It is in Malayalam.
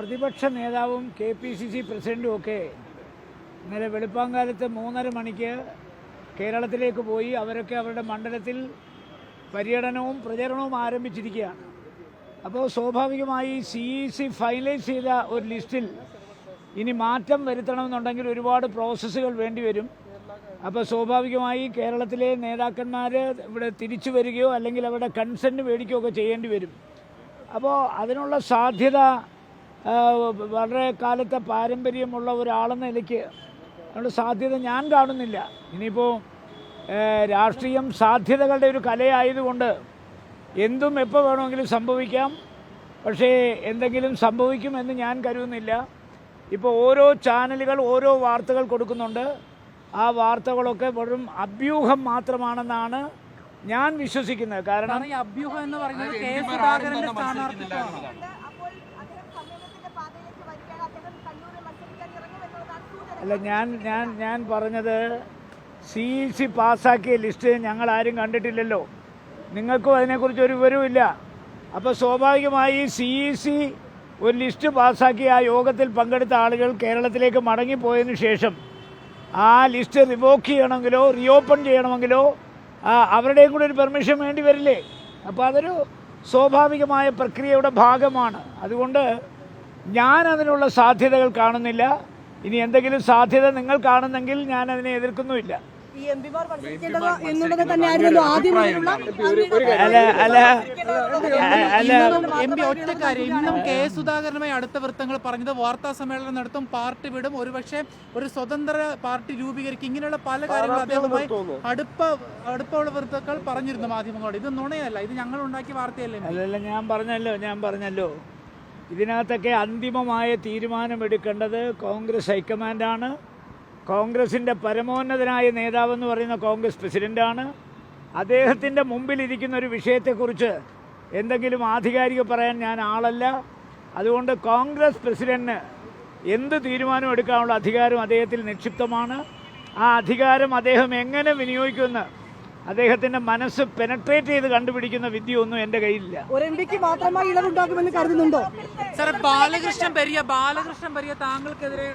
പ്രതിപക്ഷ നേതാവും KPCC പ്രസിഡന്റും ഒക്കെ ഇന്നലെ വെളുപ്പാങ്കാലത്ത് 3:30 മണിക്ക് കേരളത്തിലേക്ക് പോയി. അവരൊക്കെ അവരുടെ മണ്ഡലത്തിൽ പര്യടനവും പ്രചരണവും ആരംഭിച്ചിരിക്കുകയാണ്. അപ്പോൾ സ്വാഭാവികമായി CEC ഫൈനലൈസ് ചെയ്ത ഒരു ലിസ്റ്റിൽ ഇനി മാറ്റം വരുത്തണമെന്നുണ്ടെങ്കിൽ ഒരുപാട് പ്രോസസ്സുകൾ വേണ്ടിവരും. അപ്പോൾ സ്വാഭാവികമായി കേരളത്തിലെ നേതാക്കന്മാർ ഇവിടെ തിരിച്ചു വരികയോ അല്ലെങ്കിൽ അവരുടെ കൺസെൻറ്റ് മേടിക്കുകയോ ഒക്കെ ചെയ്യേണ്ടി വരും. അപ്പോൾ അതിനുള്ള സാധ്യത വളരെ കാലത്തെ പാരമ്പര്യമുള്ള ഒരാളെന്ന നിലയ്ക്ക് അതിനുള്ള സാധ്യത ഞാൻ കാണുന്നില്ല. ഇനിയിപ്പോൾ രാഷ്ട്രീയം സാധ്യതകളുടെ ഒരു കലയായതുകൊണ്ട് എന്തും എപ്പോൾ വേണമെങ്കിലും സംഭവിക്കാം. പക്ഷേ എന്തെങ്കിലും സംഭവിക്കുമെന്ന് ഞാൻ കരുതുന്നില്ല. ഇപ്പോൾ ഓരോ ചാനലുകൾ ഓരോ വാർത്തകൾ കൊടുക്കുന്നുണ്ട്. ആ വാർത്തകളൊക്കെ വെറും അഭ്യൂഹം മാത്രമാണെന്നാണ് ഞാൻ വിശ്വസിക്കുന്നത്. കാരണം ഈ അഭ്യൂഹം എന്ന് പറയുന്നത് കെ സുധാകരന്റെ സ്ഥാനാർത്ഥിത്വമാണ്. അല്ല, ഞാൻ പറഞ്ഞത് CEC പാസ്സാക്കിയ ലിസ്റ്റ് ഞങ്ങൾ ആരും കണ്ടിട്ടില്ലല്ലോ. നിങ്ങൾക്കും അതിനെക്കുറിച്ച് ഒരു വിവരവുമില്ല. അപ്പോൾ സ്വാഭാവികമായി CEC ഒരു ലിസ്റ്റ് പാസ്സാക്കി ആ യോഗത്തിൽ പങ്കെടുത്ത ആളുകൾ കേരളത്തിലേക്ക് മടങ്ങിപ്പോയതിനു ശേഷം ആ ലിസ്റ്റ് റിവോക്ക് ചെയ്യണമെങ്കിലോ റീഓപ്പൺ ചെയ്യണമെങ്കിലോ അവരുടെയും കൂടെ ഒരു പെർമിഷൻ വേണ്ടി വരില്ലേ? അപ്പോൾ അതൊരു സ്വാഭാവികമായ പ്രക്രിയയുടെ ഭാഗമാണ്. അതുകൊണ്ട് ഞാൻ അതിനുള്ള സാധ്യതകൾ കാണുന്നില്ല. ഇനി എന്തെങ്കിലും സാധ്യത നിങ്ങൾ കാണുന്നെങ്കിൽ ഞാൻ അതിനെ എതിർക്കുന്നുമില്ല. ഒറ്റക്കാര്യം ഇന്നും കെ സുധാകരനുമായി അടുത്ത വൃത്തങ്ങൾ പറഞ്ഞത് വാർത്താ സമ്മേളനം നടത്തും, പാർട്ടി വിടും, ഒരുപക്ഷെ ഒരു സ്വതന്ത്ര പാർട്ടി രൂപീകരിക്കും. ഇങ്ങനെയുള്ള പല കാര്യങ്ങളും അദ്ദേഹവുമായി അടുപ്പമുള്ള വൃത്തങ്ങൾ പറഞ്ഞിരുന്നു മാധ്യമങ്ങളോട്. ഇത് നുണയല്ല, ഇത് ഞങ്ങൾ ഉണ്ടാക്കിയ വാർത്തയല്ലേ? അല്ലല്ല, ഞാൻ പറഞ്ഞല്ലോ ഇതിനകത്തൊക്കെ അന്തിമമായ തീരുമാനമെടുക്കേണ്ടത് കോൺഗ്രസ് ഹൈക്കമാൻഡാണ്. കോൺഗ്രസിൻ്റെ പരമോന്നതനായ നേതാവെന്ന് പറയുന്ന കോൺഗ്രസ് പ്രസിഡൻ്റാണ്. അദ്ദേഹത്തിൻ്റെ മുമ്പിലിരിക്കുന്ന ഒരു വിഷയത്തെക്കുറിച്ച് എന്തെങ്കിലും ആധികാരിക പറയാൻ ഞാൻ ആളല്ല. അതുകൊണ്ട് കോൺഗ്രസ് പ്രസിഡന്റിന് എന്ത് തീരുമാനം എടുക്കാനുള്ള അധികാരം അദ്ദേഹത്തിൽ നിക്ഷിപ്തമാണ്. ആ അധികാരം അദ്ദേഹം എങ്ങനെ വിനിയോഗിക്കുമെന്ന് അദ്ദേഹത്തിന്റെ മനസ്സ് പെനട്രേറ്റ് ചെയ്ത് കണ്ടുപിടിക്കുന്ന വിദ്യയൊന്നും എൻ്റെ കയ്യിലില്ല. ഒരു MPക്ക് മാത്രമായി ഇളവുണ്ടാകുമെന്ന് കരുതുന്നുണ്ടോ? ബാലകൃഷ്ണൻ പെരിയ താങ്കൾക്കെതിരെ